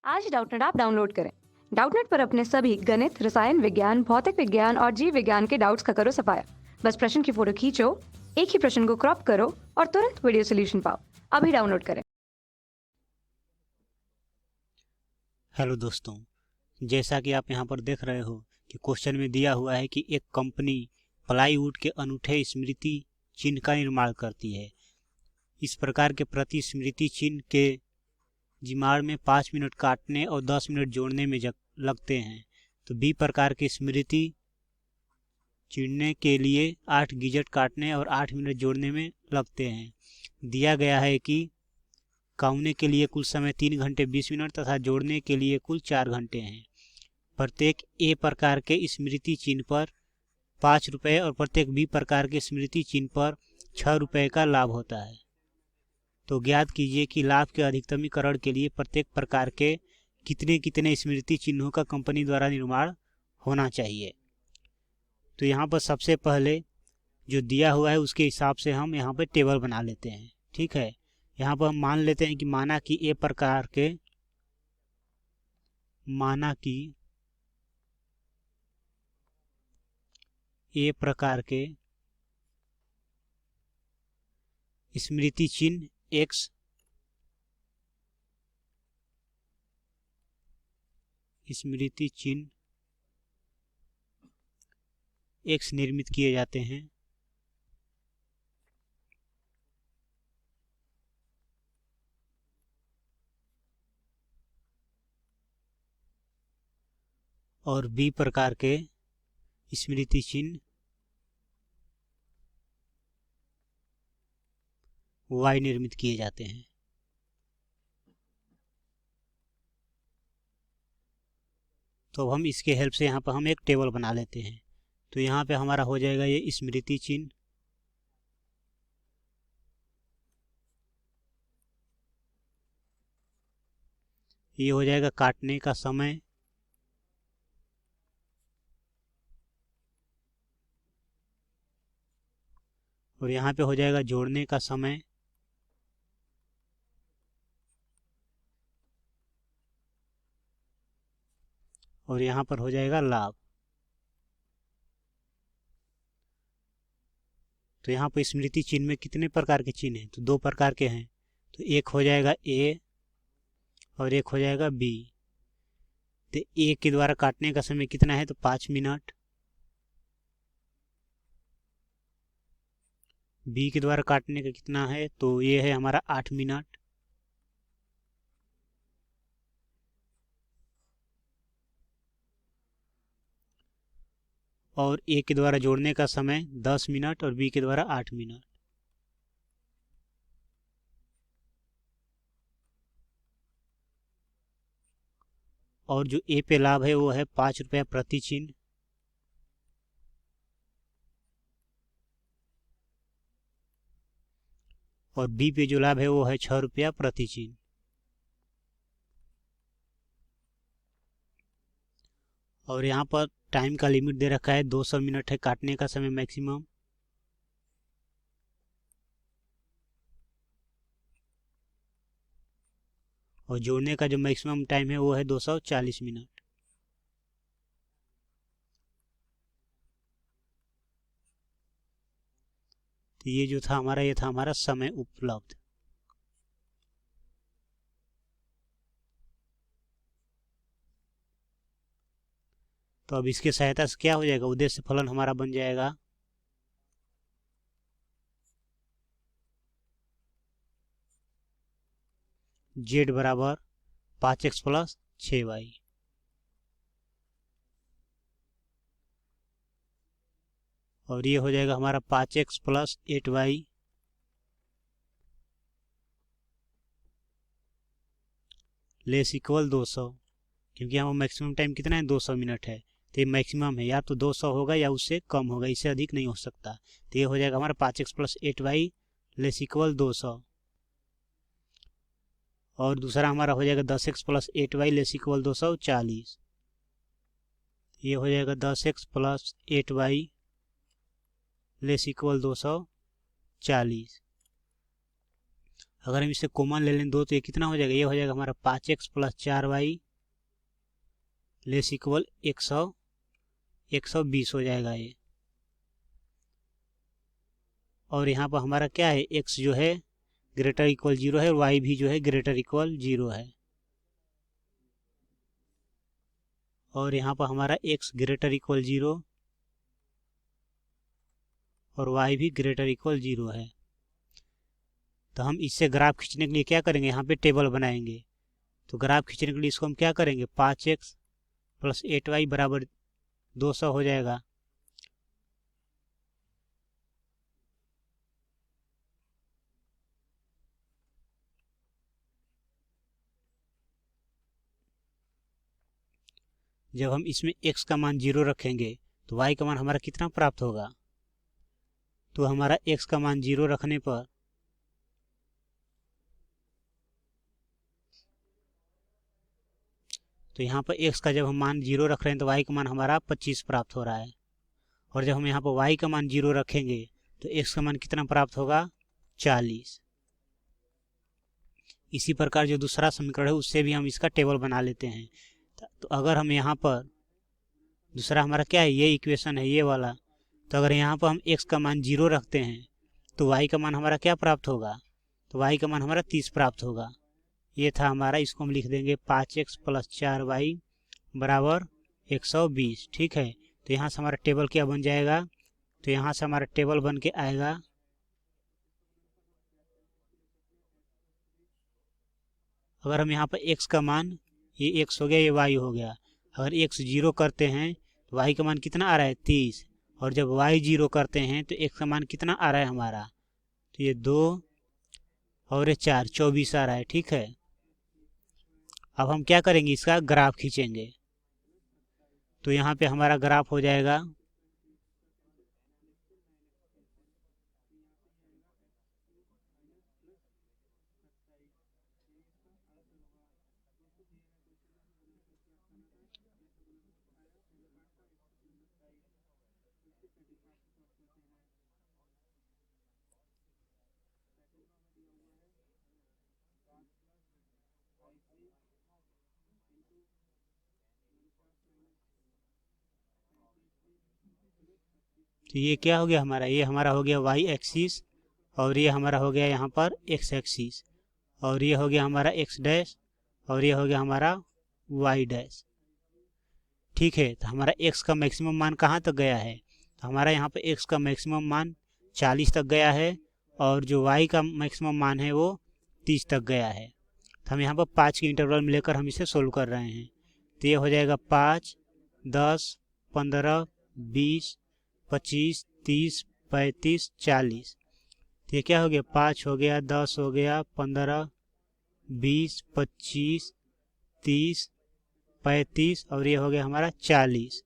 आज Doubtnut app download करें। Doubtnut पर अपने सभी गणित, रसायन विज्ञान, भौतिक विज्ञान और जीव विज्ञान के डाउट्स का करो सफाया। बस प्रश्न की फोटो खींचो, एक ही प्रश्न को क्रॉप करो और तुरंत वीडियो सोल्यूशन पाओ। अभी डाउनलोड करें। हेलो दोस्तों, जैसा कि आप यहाँ पर देख रहे हो कि क्वेश्चन में दिया हुआ है कि एक कंपनी प्लाईवुड के अनूठे स्मृति चिन्ह का निर्माण करती है। इस प्रकार के प्रति स्मृति चिन्ह के जिमाड़ में 5 मिनट काटने और 10 मिनट जोड़ने में लगते हैं। तो बी प्रकार के स्मृति चिन्हने के लिए 8 गिजट काटने और 8 मिनट जोड़ने में लगते हैं। दिया गया है कि काटने के लिए कुल समय 3 घंटे 20 मिनट तथा जोड़ने के लिए कुल 4 घंटे हैं। प्रत्येक ए प्रकार के स्मृति चिन्ह पर 5 रुपये और प्रत्येक बी प्रकार के स्मृति चिन्ह पर 6 रुपये का लाभ होता है। तो ज्ञात कीजिए कि लाभ के अधिकतमीकरण के लिए प्रत्येक प्रकार के कितने कितने स्मृति चिन्हों का कंपनी द्वारा निर्माण होना चाहिए। तो यहाँ पर सबसे पहले जो दिया हुआ है उसके हिसाब से हम यहाँ पर टेबल बना लेते हैं। ठीक है, यहाँ पर हम मान लेते हैं कि माना कि ए प्रकार के स्मृति चिन्ह x निर्मित किए जाते हैं और बी प्रकार के स्मृति चिन्ह y निर्मित किए जाते हैं। तो अब हम इसके हेल्प से यहाँ पर हम एक टेबल बना लेते हैं। तो यहाँ पे हमारा हो जाएगा ये स्मृति चिन्ह, ये हो जाएगा काटने का समय, और यहाँ पे हो जाएगा जोड़ने का समय, और यहाँ पर हो जाएगा लाभ। तो यहाँ पर स्मृति चिन्ह में कितने प्रकार के चिन्ह हैं? तो 2 प्रकार के हैं। तो एक हो जाएगा ए और एक हो जाएगा बी। तो ए के द्वारा काटने का समय कितना है? तो 5 मिनट। बी के द्वारा काटने का कितना है? तो ये है हमारा 8 मिनट। और ए के द्वारा जोड़ने का समय 10 मिनट और बी के द्वारा 8 मिनट। और जो ए पे लाभ है वो है 5 रुपया प्रति चिन्ह। और बी पे जो लाभ है वो है 6 रुपया प्रति चिन्ह। और यहाँ पर टाइम का लिमिट दे रखा है 200 मिनट है काटने का समय मैक्सिमम। और जोड़ने का जो मैक्सिमम टाइम है वो है 240 मिनट। तो ये जो था हमारा, ये था हमारा समय उपलब्ध। तो अब इसके सहायता से क्या हो जाएगा? उद्देश्य फलन हमारा बन जाएगा z बराबर 5x प्लस 6y। और ये हो जाएगा हमारा 5x plus 8y less equal 200। क्योंकि यहाँ मैक्सिमम टाइम कितना है? 200 मिनट है। तो ये मैक्सिमम है, या तो 200 होगा या उससे कम होगा, इससे अधिक नहीं हो सकता। तो ये हो जाएगा हमारा 5x plus 8y less equal 200। और दूसरा हमारा हो जाएगा 10x plus 8y less equal 240। ये हो जाएगा 10x plus 8y less equal 240। अगर हम इसे कॉमन ले लें 2 तो ये कितना हो जाएगा, ये हो जाएगा हमारा 5x plus 4y less equal 120 हो जाएगा ये। और यहाँ पर हमारा क्या है, x जो है ग्रेटर इक्वल 0 है और y भी जो है ग्रेटर इक्वल 0 है। और यहाँ पर हमारा x ग्रेटर इक्वल 0 और y भी ग्रेटर इक्वल 0 है। तो हम इससे ग्राफ खींचने के लिए क्या करेंगे, यहाँ पे टेबल बनाएंगे। तो ग्राफ खींचने के लिए इसको हम क्या करेंगे, 5x प्लस 8y बराबर 200 हो जाएगा। जब हम इसमें x का मान 0 रखेंगे तो y का मान हमारा कितना प्राप्त होगा, तो हमारा x का मान 0 रखने पर तो यहाँ पर x का जब हम मान 0 रख रहे हैं तो y का मान हमारा 25 प्राप्त हो रहा है। और जब हम यहाँ पर y का मान 0 रखेंगे तो x का मान कितना प्राप्त होगा, 40। इसी प्रकार जो दूसरा समीकरण है उससे भी हम इसका टेबल बना लेते हैं। तो अगर हम यहाँ पर दूसरा हमारा क्या है, ये इक्वेशन है ये वाला, तो अगर यहाँ पर हम x का मान 0 रखते हैं तो y का मान हमारा क्या प्राप्त होगा, तो y का मान हमारा 30 प्राप्त होगा। ये था हमारा, इसको हम लिख देंगे 5x प्लस 4y बराबर 120। ठीक है, तो यहाँ से हमारा टेबल क्या बन जाएगा, तो यहाँ से हमारा टेबल बन के आएगा अगर हम यहाँ पर x का मान, ये x हो गया ये y हो गया, अगर x 0 करते हैं तो y का मान कितना आ रहा है 30, और जब y 0 करते हैं तो x का मान कितना आ रहा है हमारा, तो ये 2 और ये 4 24 आ रहा है। ठीक है, अब हम क्या करेंगे, इसका ग्राफ खींचेंगे। तो यहाँ पे हमारा ग्राफ हो जाएगा तो ये क्या हो गया हमारा, ये हमारा हो गया y एक्सिस, और ये हमारा हो गया यहाँ पर x एक्सिस, और ये हो गया हमारा x डैश, और ये हो गया हमारा y डैश। ठीक है, तो हमारा x का मैक्सिमम मान कहाँ तक गया है, तो हमारा यहाँ पर x का मैक्सिमम मान 40 तक गया है, और जो y का मैक्सिमम मान है वो 30 तक गया है। तो हम यहाँ पर 5 के इंटरवल में लेकर हम इसे सोल्व कर रहे हैं। तो ये हो जाएगा 5, 10, 15, 20, 25, 30, 35, 40। तो ये क्या हो गया, 5 हो गया, 10 हो गया, 15, 20, 25, 30, 35 और ये हो गया हमारा 40।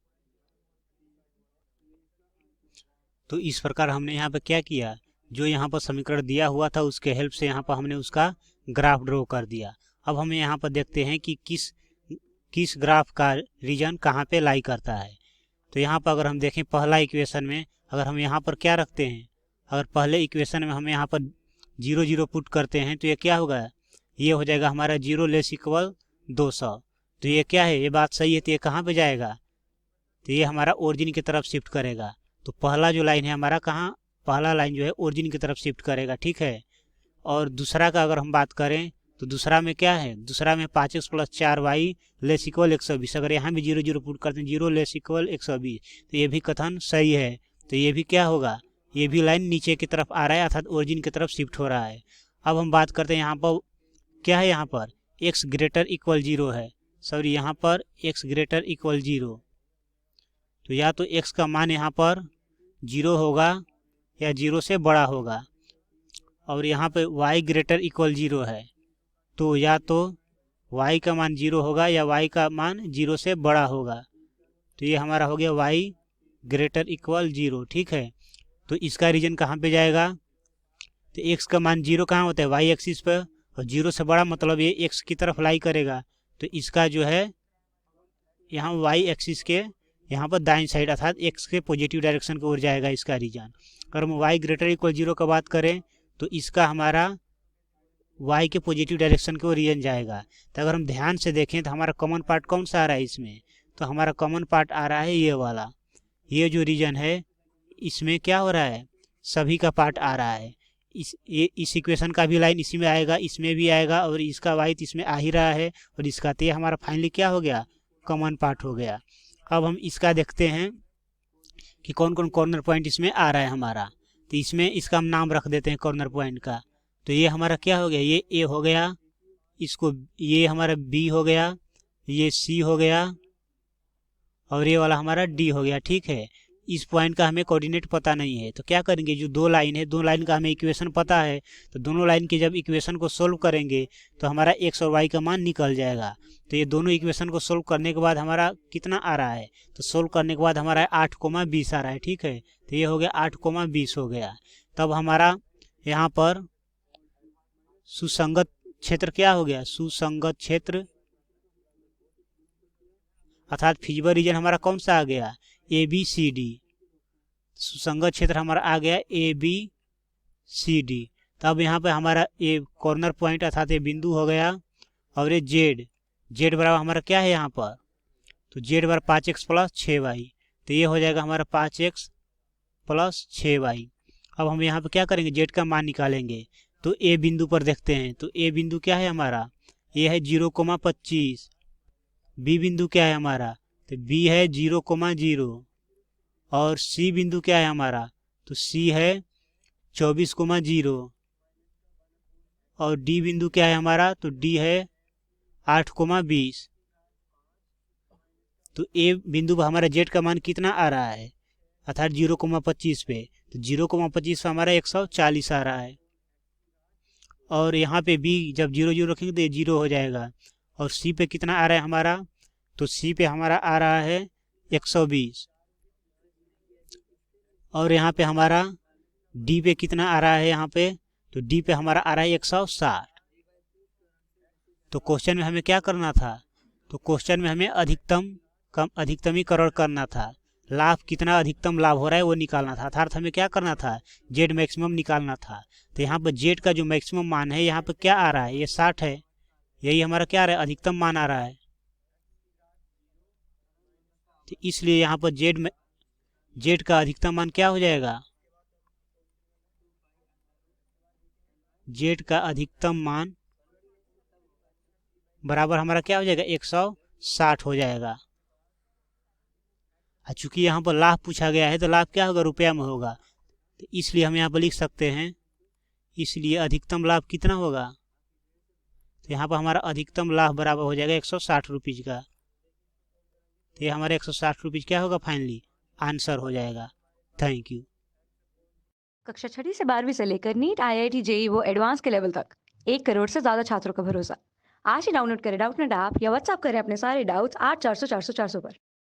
तो इस प्रकार हमने यहाँ पर क्या किया, जो यहाँ पर समीकरण दिया हुआ था उसके हेल्प से यहाँ पर हमने उसका ग्राफ ड्रॉ कर दिया। अब हमें यहाँ पर देखते हैं कि किस ग्राफ का रीजन कहाँ पे लाई करता है। तो यहाँ पर अगर हम देखें पहला इक्वेशन में, अगर हम यहाँ पर क्या रखते हैं, अगर पहले इक्वेशन में हम यहाँ पर 0 0 पुट करते हैं तो ये क्या होगा, ये हो जाएगा हमारा 0 लेस इक्वल 200। तो ये क्या है, ये बात सही है, तो ये कहाँ पे जाएगा, तो ये हमारा ओरिजिन की तरफ शिफ्ट करेगा। तो पहला जो लाइन है हमारा कहाँ, पहला लाइन जो है ओरिजिन की तरफ शिफ्ट करेगा। ठीक है, और दूसरा का अगर हम बात करें तो दूसरा में क्या है, दूसरा में 5x plus 4y less equal 120। अगर यहाँ भी 0 0 पुट करते हैं 0 लेस इक्वल 120, तो ये भी कथन सही है। तो ये भी क्या होगा, ये भी लाइन नीचे की तरफ आ रहा है अर्थात ओरिजिन की तरफ शिफ्ट हो रहा है। अब हम बात करते हैं यहाँ पर क्या है, यहाँ पर x ग्रेटर इक्वल 0 है, सॉरी यहाँ पर x ग्रेटर इक्वल 0। तो या तो x का मान यहाँ पर 0 होगा या 0 से बड़ा होगा, और यहाँ पे y ग्रेटर इक्वल 0 है, तो या तो y का मान 0 होगा या y का मान 0 से बड़ा होगा। तो ये हमारा हो गया y ग्रेटर इक्वल 0। ठीक है, तो इसका रीजन कहाँ पे जाएगा, तो x का मान 0 कहाँ होता है, y एक्सिस पे, और 0 से बड़ा मतलब ये x की तरफ लाई करेगा। तो इसका जो है यहाँ y एक्सिस के यहाँ पर दाईं साइड अर्थात x के पॉजिटिव डायरेक्शन की ओर जाएगा इसका रीजन। अगर हम y ग्रेटर इक्वल 0 का बात करें तो इसका हमारा वाई के पॉजिटिव डायरेक्शन की ओर रीजन जाएगा। तो अगर हम ध्यान से देखें तो हमारा कॉमन पार्ट कौन सा आ रहा है इसमें, तो हमारा कॉमन पार्ट आ रहा है ये वाला। ये जो रीजन है इसमें क्या हो रहा है, सभी का पार्ट आ रहा है। इस इक्वेशन का भी लाइन इसी में आएगा, इसमें भी आएगा, और इसका वाई तो इसमें आ ही रहा है, और इसका तो ये हमारा फाइनली क्या हो गया, कॉमन पार्ट हो गया। अब हम इसका देखते हैं कि कौन कौन कॉर्नर पॉइंट इसमें आ रहा है हमारा। तो इसमें इसका हम नाम रख देते हैं कॉर्नर पॉइंट का। तो ये हमारा क्या हो गया, ये ए हो गया, इसको ये हमारा बी हो गया, ये सी हो गया, और ये वाला हमारा डी हो गया। ठीक है, इस पॉइंट का हमें कोऑर्डिनेट पता नहीं है, तो क्या करेंगे, जो दो लाइन है, दो लाइन का हमें इक्वेशन पता है, तो दोनों लाइन की जब इक्वेशन को सोल्व करेंगे तो हमारा एक्स और वाई का मान निकल जाएगा। तो ये दोनों इक्वेशन को सोल्व करने के बाद हमारा कितना आ रहा है, तो सोल्व करने के बाद हमारा 8,20 आ रहा है। ठीक है, तो ये हो गया 8,20 हो गया। तब हमारा यहाँ पर सुसंगत क्षेत्र क्या हो गया, सुसंगत क्षेत्र अर्थात फिजिबल रीजन हमारा कौन सा आ गया, ए बी सी डी। सुसंगत क्षेत्र हमारा आ गया ए बी सी डी। तब यहाँ पे हमारा ये कॉर्नर पॉइंट अर्थात ये बिंदु हो गया, और ये जेड, जेड बराबर हमारा क्या है यहाँ पर, तो जेड बराबर 5x प्लस 6y। तो ये हो जाएगा हमारा 5x प्लस 6y। अब हम यहाँ पे क्या करेंगे, जेड का मान निकालेंगे। तो ए बिंदु पर देखते हैं, तो ए बिंदु क्या है हमारा, ये है 0,25। बी बिंदु क्या है हमारा, तो बी है 0,0, और सी बिंदु क्या है हमारा, तो सी है 24,0, और डी बिंदु क्या है हमारा, तो डी है 8,20। तो ए बिंदु पर हमारा जेड का मान कितना आ रहा है, अर्थात 0,25 पे, तो 0,25 पे हमारा 140 आ रहा है। और यहाँ पे बी जब 0,0 रखेंगे तो ये 0 हो जाएगा। और सी पे कितना आ रहा है हमारा, तो सी पे हमारा आ रहा है 120। और यहाँ पे हमारा डी पे कितना आ रहा है, यहाँ पे तो डी पे हमारा आ रहा है 160। तो क्वेश्चन में हमें क्या करना था, तो क्वेश्चन में हमें अधिकतमीकरण करना था, लाभ कितना अधिकतम लाभ हो रहा है वो निकालना था, अर्थात हमें क्या करना था, जेड मैक्सिमम निकालना था। तो यहाँ पर जेड का जो मैक्सिमम मान है यहाँ पर क्या आ रहा है, ये 60 है, यही हमारा क्या आ रहा है, अधिकतम मान आ रहा है। तो इसलिए यहाँ पर जेड का अधिकतम मान क्या हो जाएगा, जेड का अधिकतम मान बराबर हमारा क्या हो जाएगा, 160 हो जाएगा। चूंकि यहाँ पर लाभ पूछा गया है तो लाभ क्या होगा, रुपया में होगा, तो इसलिए हम यहाँ पर लिख सकते हैं, इसलिए अधिकतम लाभ कितना होगा, तो यहाँ पर हमारा अधिकतम लाभ बराबर हो जाएगा 160 रुपीज़ का। तो ये हमारे 160 रुपीज़ क्या होगा, फाइनली आंसर हो जाएगा। Thank you. कक्षा 6वीं से 12वीं से लेकर नीट, IIT, JEE वो एडवांस के लेवल तक 1 करोड़ से ज़्यादा छात्रों का भरोसा। आज ही डाउनलोड करें डाउटनेट ऐप या व्हाट्सएप करें अपने सारे डाउट्स 8400 400 400 पर।